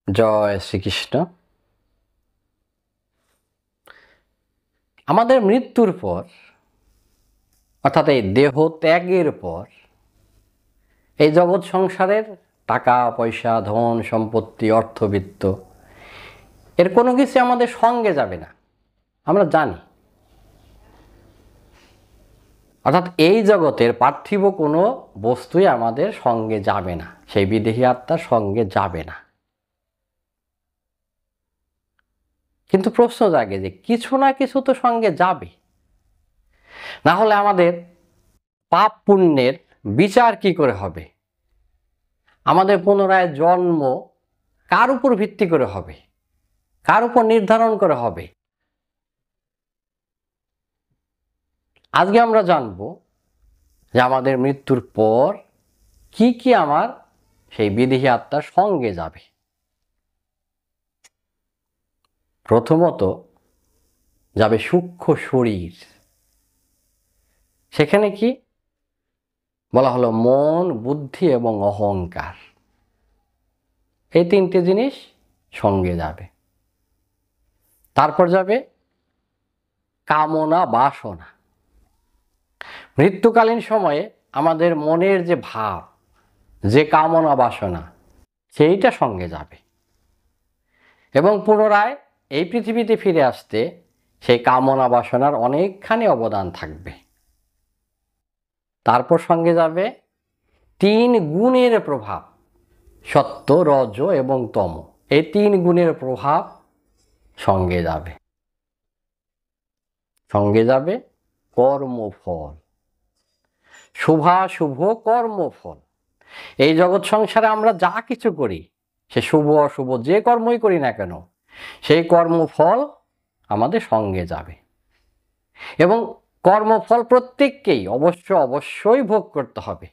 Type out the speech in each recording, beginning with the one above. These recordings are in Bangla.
জয় শ্রীকৃষ্ণ। আমাদের মৃত্যুর পর অর্থাৎ এই দেহ ত্যাগের পর এই জগৎ সংসারের টাকা পয়সা ধন সম্পত্তি অর্থবিত্ত এর কোনো কিছু আমাদের সঙ্গে যাবে না, আমরা জানি। অর্থাৎ এই জগতের পার্থিব কোনো বস্তুই আমাদের সঙ্গে যাবে না, সেই বিদেহী আত্মার সঙ্গে যাবে না। কিন্তু প্রশ্ন জাগে যে কিছু না কিছু তো সঙ্গে যাবে, না হলে আমাদের পাপ পুণ্যের বিচার কি করে হবে? আমাদের পুনরায় জন্ম কার উপর ভিত্তি করে হবে, কার উপর নির্ধারণ করে হবে? আজকে আমরা জানব যে আমাদের মৃত্যুর পর কি কি আমার সেই বিদেহী আত্মার সঙ্গে যাবে। প্রথমত যাবে সূক্ষ্ম শরীর। সেখানে কি বলা হলো? মন, বুদ্ধি এবং অহংকার, এই তিনটে জিনিস সঙ্গে যাবে। তারপর যাবে কামনা বাসনা। মৃত্যুকালীন সময়ে আমাদের মনের যে ভাব, যে কামনা বাসনা, সেইটা সঙ্গে যাবে এবং পুনরায় এই পৃথিবীতে ফিরে আসতে সেই কামনা বাসনার অনেকখানি অবদান থাকবে। তারপর সঙ্গে যাবে তিন গুণের প্রভাব, সত্য, রজ এবং তম। এই তিন গুণের প্রভাব সঙ্গে যাবে। সঙ্গে যাবে কর্মফল, শুভাশুভ কর্মফল। এই জগৎ সংসারে আমরা যা কিছু করি, সে শুভ অশুভ যে কর্মই করি না কেন, সেই কর্মফল আমাদের সঙ্গে যাবে এবং কর্মফল প্রত্যেককেই অবশ্যই ভোগ করতে হবে।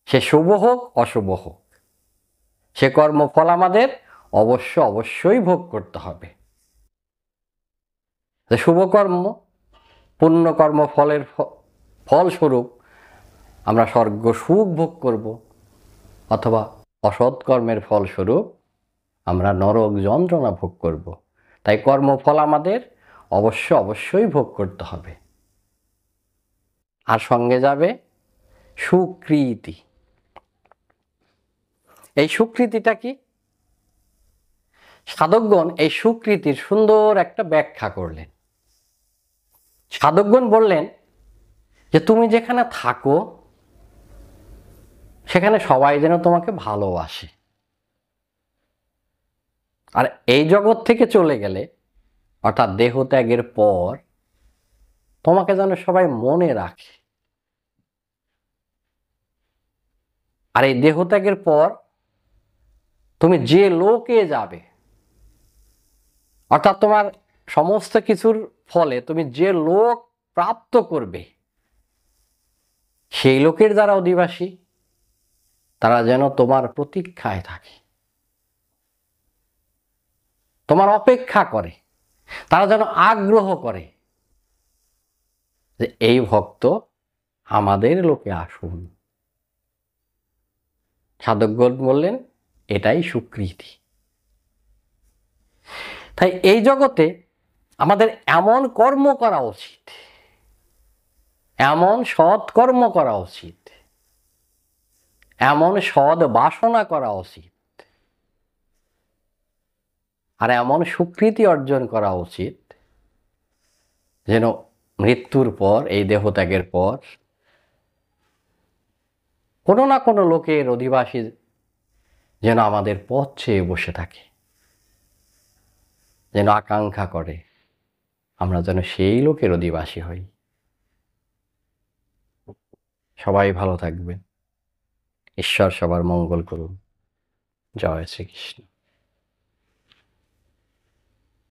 সে শুভ হোক অশুভ হোক, সে কর্মফল আমাদের অবশ্যই ভোগ করতে হবে। শুভ কর্ম, পুণ্য কর্ম ফলের ফলস্বরূপ আমরা স্বর্গ সুখ ভোগ করব, অথবা অসৎ কর্মের ফলস্বরূপ আমরা নরক যন্ত্রণা ভোগ করব। তাই কর্মফল আমাদের অবশ্যই ভোগ করতে হবে। আর সঙ্গে যাবে সুকৃতি। এই সুকৃতিটা কি? সাধকগণ এই সুকৃতির সুন্দর একটা ব্যাখ্যা করলেন। সাধকগণ বললেন যে তুমি যেখানে থাকো সেখানে সবাই যেন তোমাকে ভালোবাসে, আর এই জগৎ থেকে চলে গেলে অর্থাৎ দেহ ত্যাগের পর তোমাকে যেন সবাই মনে রাখে। আর এই দেহ ত্যাগের পর তুমি যে লোকে যাবে, অর্থাৎ তোমার সমস্ত কিছুর ফলে তুমি যে লোক প্রাপ্ত করবে, সেই লোকের যারা অধিবাসী তারা যেন তোমার প্রতীক্ষায় থাকে, তোমার অপেক্ষা করে, তারা যেন আগ্রহ করে যে এই ভক্ত আমাদের লোকে আসুন। সাধকগণ বললেন এটাই সুকৃতি। তাই এই জগতে আমাদের এমন কর্ম করা উচিত, এমন সৎ কর্ম করা উচিত, এমন সৎ বাসনা করা উচিত, আর এমন সুকৃতি অর্জন করা উচিত যেন মৃত্যুর পর, এই দেহত্যাগের পর কোনো না কোনো লোকের অধিবাসী যেন আমাদের পথ চেয়ে বসে থাকে, যেন আকাঙ্ক্ষা করে আমরা যেন সেই লোকের অধিবাসী হই। সবাই ভালো থাকবেন। ঈশ্বর সবার মঙ্গল করুন। জয় শ্রীকৃষ্ণ।